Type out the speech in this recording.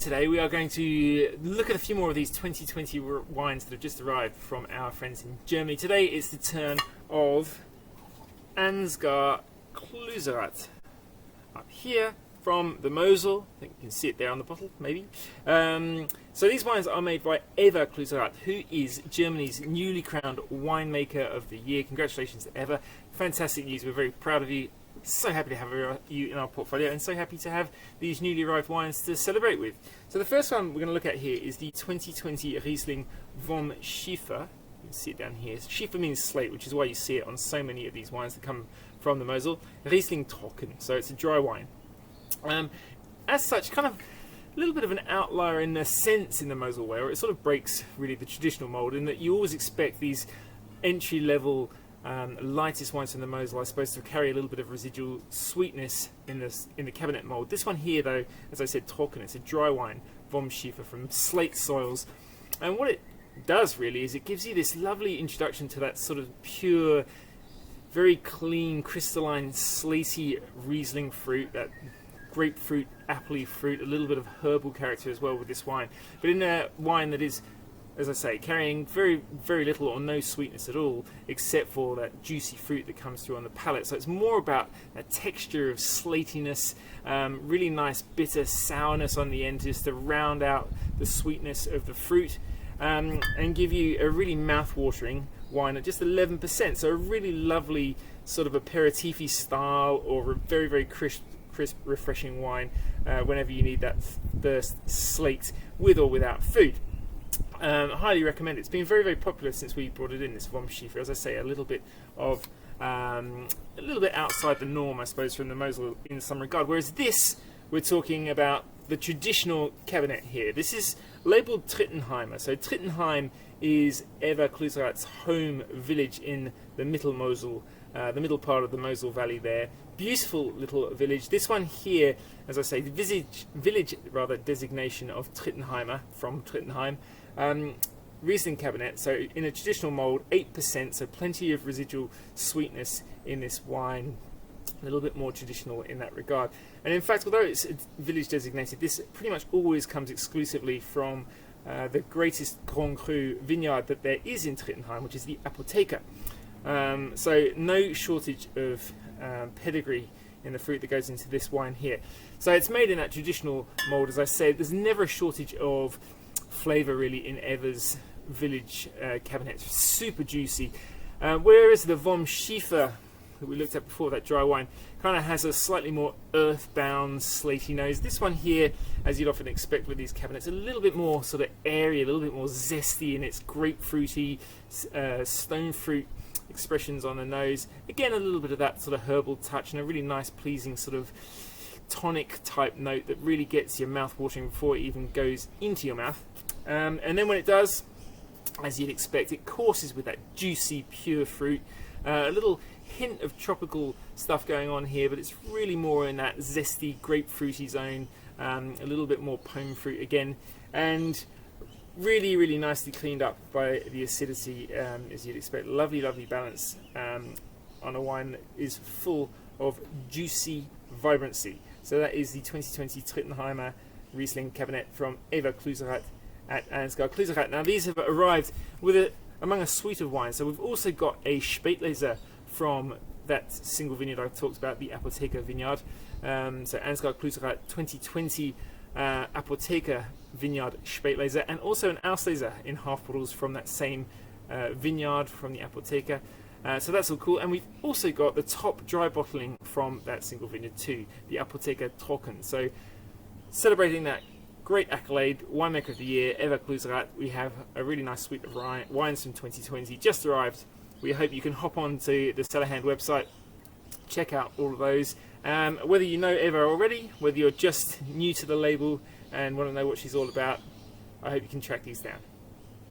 today we are going to look at a few more of these 2020 wines that have just arrived from our friends in Germany. Today it's the turn of Eva Clüsserath up here from the Mosel. I think you can see it there on the bottle, maybe. So these wines are made by Eva Clüsserath, who is Germany's newly crowned winemaker of the year. Congratulations, Eva. Fantastic news. We're very proud of you. So happy to have you in our portfolio, and so happy to have these newly arrived wines to celebrate with. So the first one we're going to look at here is the 2020 Riesling vom Schiefer. You can see it down here. Schiefer means slate, which is why you see it on so many of these wines that come from the Mosel. Riesling trocken, so it's a dry wine. As such, kind of a little bit of an outlier in a sense in the Mosel, where it sort of breaks really the traditional mould, in that you always expect these entry-level lightest wines from the Mosel, I suppose, to carry a little bit of residual sweetness in the Kabinett mould. This one here, though, as I said, trocken, it's a dry wine, vom Schiefer, from slate soils. And what it does really is it gives you this lovely introduction to that sort of pure, very clean, crystalline, slaty Riesling fruit, that grapefruit, appley fruit, a little bit of herbal character as well with this wine. But in a wine that is, as I say, carrying very, very little or no sweetness at all, except for that juicy fruit that comes through on the palate. So it's more about a texture of slatiness, really nice bitter sourness on the end, just to round out the sweetness of the fruit, and give you a really mouth-watering wine at just 11%. So a really lovely sort of aperitif-y style, or a very, very crisp, refreshing wine whenever you need that thirst slaked with or without food. Highly recommend it. It's been very, very popular since we brought it in, this vom Schiefer. As I say, a little bit outside the norm, I suppose, from the Mosel in some regard. Whereas this, we're talking about the traditional Kabinett here. This is labelled Trittenheimer. So Trittenheim is Eva Clüsserath's home village in the Mittelmosel, the middle part of the Mosel Valley there. Beautiful little village. This one here, as I say, the village designation of Trittenheimer, from Trittenheim. Riesling Kabinett, so in a traditional mould, 8%, so plenty of residual sweetness in this wine, a little bit more traditional in that regard. And in fact, although it's village designated, this pretty much always comes exclusively from the greatest Grand Cru vineyard that there is in Trittenheim, which is the Apotheke. So no shortage of pedigree in the fruit that goes into this wine here. So it's made in that traditional mould, as I said. There's never a shortage of flavour really in Eva's village Kabinett. Super juicy. Whereas the vom Schiefer that we looked at before, that dry wine, kind of has a slightly more earthbound, slaty nose. This one here, as you'd often expect with these Kabinetts, a little bit more sort of airy, a little bit more zesty in its grapefruity, stone fruit expressions on the nose. Again, a little bit of that sort of herbal touch, and a really nice, pleasing sort of tonic type note that really gets your mouth watering before it even goes into your mouth. And then when it does, as you'd expect, it courses with that juicy, pure fruit. A little hint of tropical stuff going on here, but it's really more in that zesty, grapefruity zone. A little bit more pome fruit again, and really, really nicely cleaned up by the acidity, as you'd expect. Lovely, lovely balance on a wine that is full of juicy vibrancy. So that is the 2020 Trittenheimer Riesling Kabinett from Eva Clüsserath at Eva Clüsserath. Now these have arrived with among a suite of wines. So we've also got a Spätlese from that single vineyard I talked about, the Apotheke vineyard. So Eva Clüsserath 2020 Apotheke vineyard Spätlese, and also an Auslese in half bottles from that same vineyard from the Apotheke. So that's all cool. And we've also got the top dry bottling from that single vineyard too, the Apotheke trocken. So celebrating that great accolade, winemaker of the year, Eva Clüsserath, we have a really nice suite of wines from 2020 just arrived. We hope you can hop on to the CellarHand website, check out all of those. Whether you know Eva already, whether you're just new to the label and want to know what she's all about, I hope you can track these down.